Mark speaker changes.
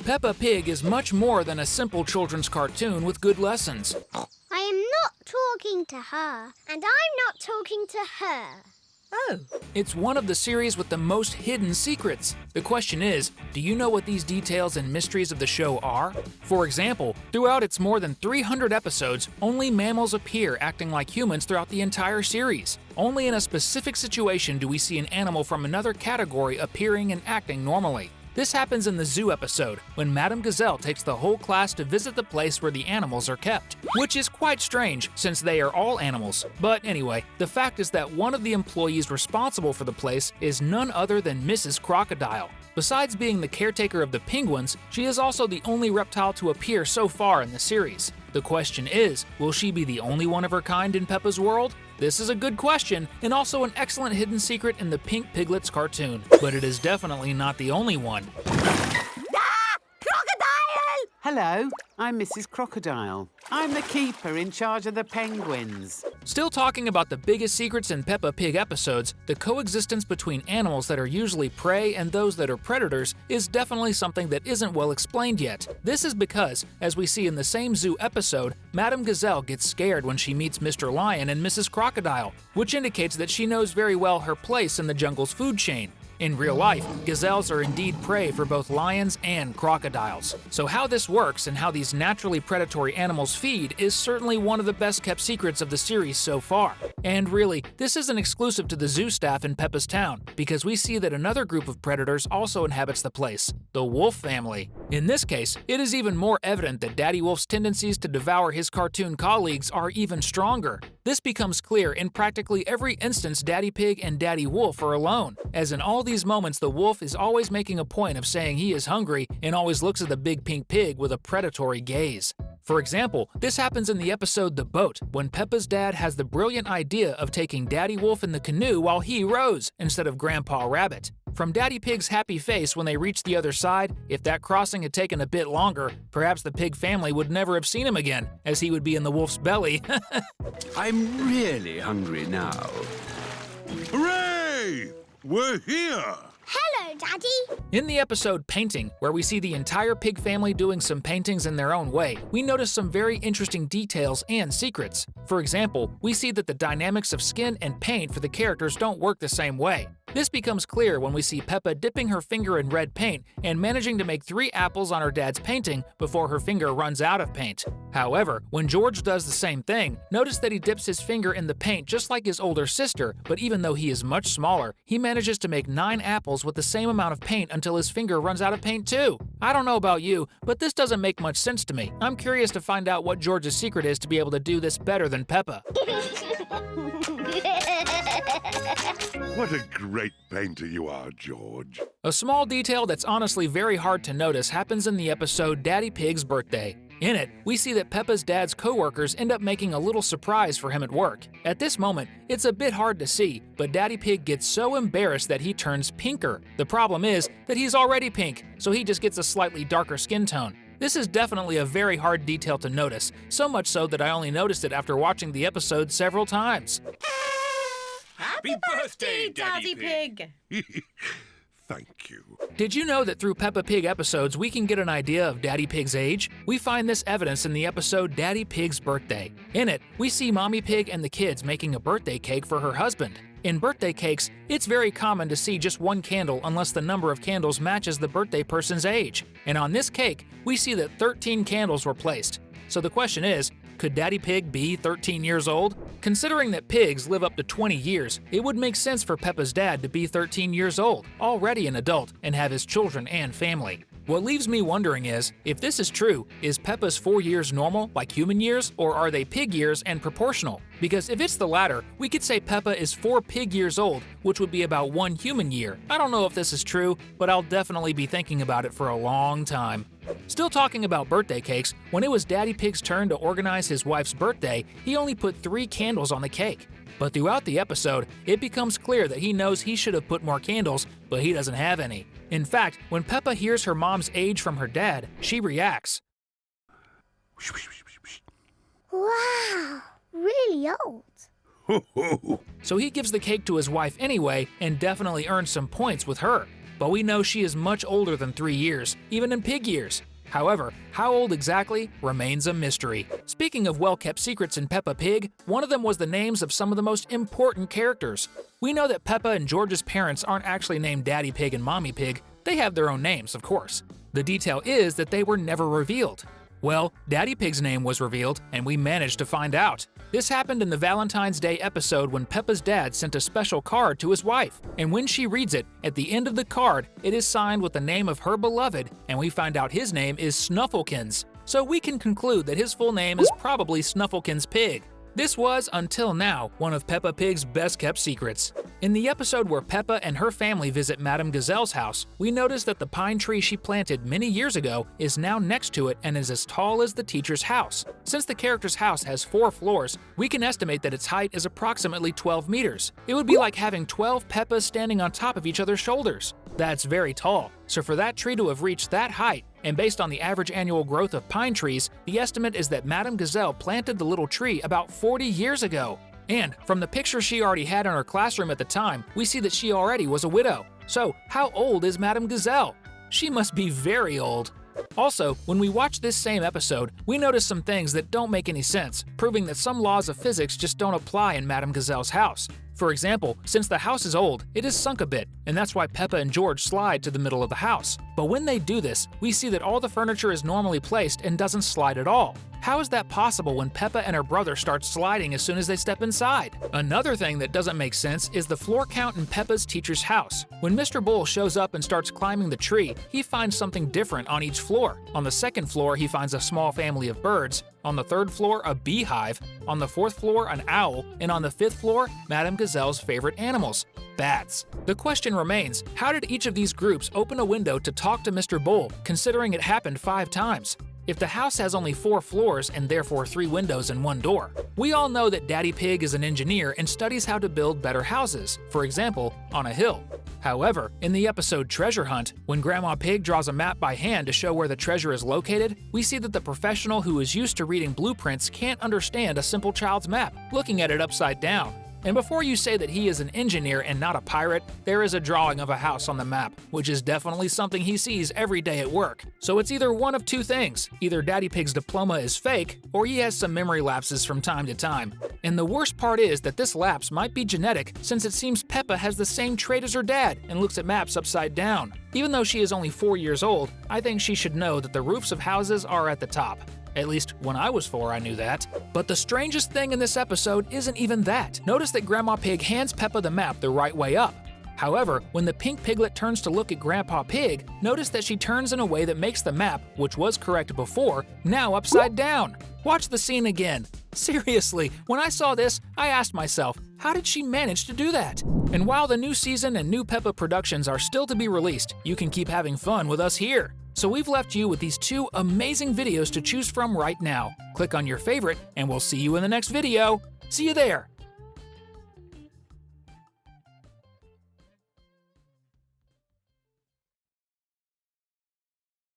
Speaker 1: Peppa Pig is much more than a simple children's cartoon with good lessons.
Speaker 2: I am not talking to her, and I'm not talking to her.
Speaker 3: Oh.
Speaker 1: It's one of the series with the most hidden secrets. The question is, do you know what these details and mysteries of the show are? For example, throughout its more than 300 episodes, only mammals appear acting like humans throughout the entire series. Only in a specific situation do we see an animal from another category appearing and acting normally. This happens in the zoo episode, when Madame Gazelle takes the whole class to visit the place where the animals are kept. Which is quite strange, since they are all animals. But anyway, the fact is that one of the employees responsible for the place is none other than Mrs. Crocodile. Besides being the caretaker of the penguins, she is also the only reptile to appear so far in the series. The question is, will she be the only one of her kind in Peppa's world? This is a good question, and also an excellent hidden secret in the Pink Piglets cartoon. But it is definitely not the only one.
Speaker 4: Hello, I'm Mrs. Crocodile. I'm the keeper in charge of the penguins.
Speaker 1: Still talking about the biggest secrets in Peppa Pig episodes, the coexistence between animals that are usually prey and those that are predators is definitely something that isn't well explained yet. This is because, as we see in the same zoo episode, Madame Gazelle gets scared when she meets Mr. Lion and Mrs. Crocodile, which indicates that she knows very well her place in the jungle's food chain. In real life, gazelles are indeed prey for both lions and crocodiles. So how this works and how these naturally predatory animals feed is certainly one of the best kept secrets of the series so far. And really, this isn't exclusive to the zoo staff in Peppa's town, because we see that another group of predators also inhabits the place, the wolf family. In this case, it is even more evident that Daddy Wolf's tendencies to devour his cartoon colleagues are even stronger. This becomes clear in practically every instance Daddy Pig and Daddy Wolf are alone, as in all these moments the wolf is always making a point of saying he is hungry and always looks at the big pink pig with a predatory gaze. For example, this happens in the episode The Boat, when Peppa's dad has the brilliant idea of taking Daddy Wolf in the canoe while he rows, instead of Grandpa Rabbit. From Daddy Pig's happy face when they reach the other side, if that crossing had taken a bit longer, perhaps the pig family would never have seen him again, as he would be in the wolf's belly.
Speaker 5: I'm really hungry now. Hooray! We're here!
Speaker 2: Hello, Daddy.
Speaker 1: In the episode Painting, where we see the entire pig family doing some paintings in their own way, we notice some very interesting details and secrets. For example, we see that the dynamics of skin and paint for the characters don't work the same way. This becomes clear when we see Peppa dipping her finger in red paint and managing to make 3 apples on her dad's painting before her finger runs out of paint. However, when George does the same thing, notice that he dips his finger in the paint just like his older sister, but even though he is much smaller, he manages to make 9 apples with the same amount of paint until his finger runs out of paint too. I don't know about you, but this doesn't make much sense to me. I'm curious to find out what George's secret is to be able to do this better than Peppa.
Speaker 5: What a great painter you are, George.
Speaker 1: A small detail that's honestly very hard to notice happens in the episode Daddy Pig's Birthday. In it, we see that Peppa's dad's co-workers end up making a little surprise for him at work. At this moment, it's a bit hard to see, but Daddy Pig gets so embarrassed that he turns pinker. The problem is that he's already pink, so he just gets a slightly darker skin tone. This is definitely a very hard detail to notice, so much so that I only noticed it after watching the episode several times.
Speaker 3: Happy birthday, Daddy Pig!
Speaker 5: Thank you.
Speaker 1: Did you know that through Peppa Pig episodes we can get an idea of Daddy Pig's age? We find this evidence in the episode Daddy Pig's Birthday. In it, we see Mommy Pig and the kids making a birthday cake for her husband. In birthday cakes, it's very common to see just one candle unless the number of candles matches the birthday person's age. And on this cake, we see that 13 candles were placed. So the question is, could Daddy Pig be 13 years old? Considering that pigs live up to 20 years, it would make sense for Peppa's dad to be 13 years old, already an adult, and have his children and family. What leaves me wondering is, if this is true, is Peppa's 4 years normal, like human years, or are they pig years and proportional? Because if it's the latter, we could say Peppa is 4 pig years old, which would be about 1 human year. I don't know if this is true, but I'll definitely be thinking about it for a long time. Still talking about birthday cakes, when it was Daddy Pig's turn to organize his wife's birthday, he only put 3 candles on the cake. But throughout the episode, it becomes clear that he knows he should have put more candles, but he doesn't have any. In fact, when Peppa hears her mom's age from her dad, she reacts.
Speaker 2: Wow, really old.
Speaker 1: So he gives the cake to his wife anyway and definitely earns some points with her. but we know she is much older than 3 years, even in pig years. However, how old exactly remains a mystery. Speaking of well-kept secrets in Peppa Pig, one of them was the names of some of the most important characters. We know that Peppa and George's parents aren't actually named Daddy Pig and Mommy Pig. They have their own names, of course. The detail is that they were never revealed. Well, Daddy Pig's name was revealed, and we managed to find out. This happened in the Valentine's Day episode when Peppa's dad sent a special card to his wife, and when she reads it, at the end of the card, it is signed with the name of her beloved, and we find out his name is Snufflekins. So we can conclude that his full name is probably Snufflekins Pig. This was, until now, one of Peppa Pig's best-kept secrets. In the episode where Peppa and her family visit Madame Gazelle's house, we notice that the pine tree she planted many years ago is now next to it and is as tall as the teacher's house. Since the character's house has 4 floors, we can estimate that its height is approximately 12 meters. It would be like having 12 Peppas standing on top of each other's shoulders. That's very tall. So for that tree to have reached that height, and based on the average annual growth of pine trees, the estimate is that Madame Gazelle planted the little tree about 40 years ago. And from the picture she already had in her classroom at the time, we see that she already was a widow. So how old is Madame Gazelle? She must be very old. Also, when we watch this same episode, we notice some things that don't make any sense, proving that some laws of physics just don't apply in Madame Gazelle's house. For example, since the house is old, it is sunk a bit, and that's why Peppa and George slide to the middle of the house. But when they do this, we see that all the furniture is normally placed and doesn't slide at all. How is that possible when Peppa and her brother start sliding as soon as they step inside? Another thing that doesn't make sense is the floor count in Peppa's teacher's house. When Mr. Bull shows up and starts climbing the tree, he finds something different on each floor. On the second floor, he finds a small family of birds. On the third floor, a beehive. On the fourth floor, an owl. And on the fifth floor, Madame Gazelle's favorite animals, bats. The question remains, how did each of these groups open a window to talk to Mr. Bull, considering it happened 5 times? If the house has only 4 floors and therefore 3 windows and 1 door. We all know that Daddy Pig is an engineer and studies how to build better houses, for example, on a hill. However, in the episode Treasure Hunt, when Grandma Pig draws a map by hand to show where the treasure is located, we see that the professional who is used to reading blueprints can't understand a simple child's map, looking at it upside down. And before you say that he is an engineer and not a pirate, there is a drawing of a house on the map, which is definitely something he sees every day at work. So it's either one of 2 things. Either Daddy Pig's diploma is fake, or he has some memory lapses from time to time. And the worst part is that this lapse might be genetic, since it seems Peppa has the same trait as her dad and looks at maps upside down. Even though she is only 4 years old, I think she should know that the roofs of houses are at the top. At least when I was 4, I knew that. But the strangest thing in this episode isn't even that. Notice that Grandma Pig hands Peppa the map the right way up. However, when the pink piglet turns to look at Grandpa Pig, notice that she turns in a way that makes the map, which was correct before, now upside down. Watch the scene again. Seriously, when I saw this, I asked myself, how did she manage to do that? And while the new season and new Peppa productions are still to be released, you can keep having fun with us here. So we've left you with these 2 amazing videos to choose from right now. Click on your favorite, and we'll see you in the next video. See you there!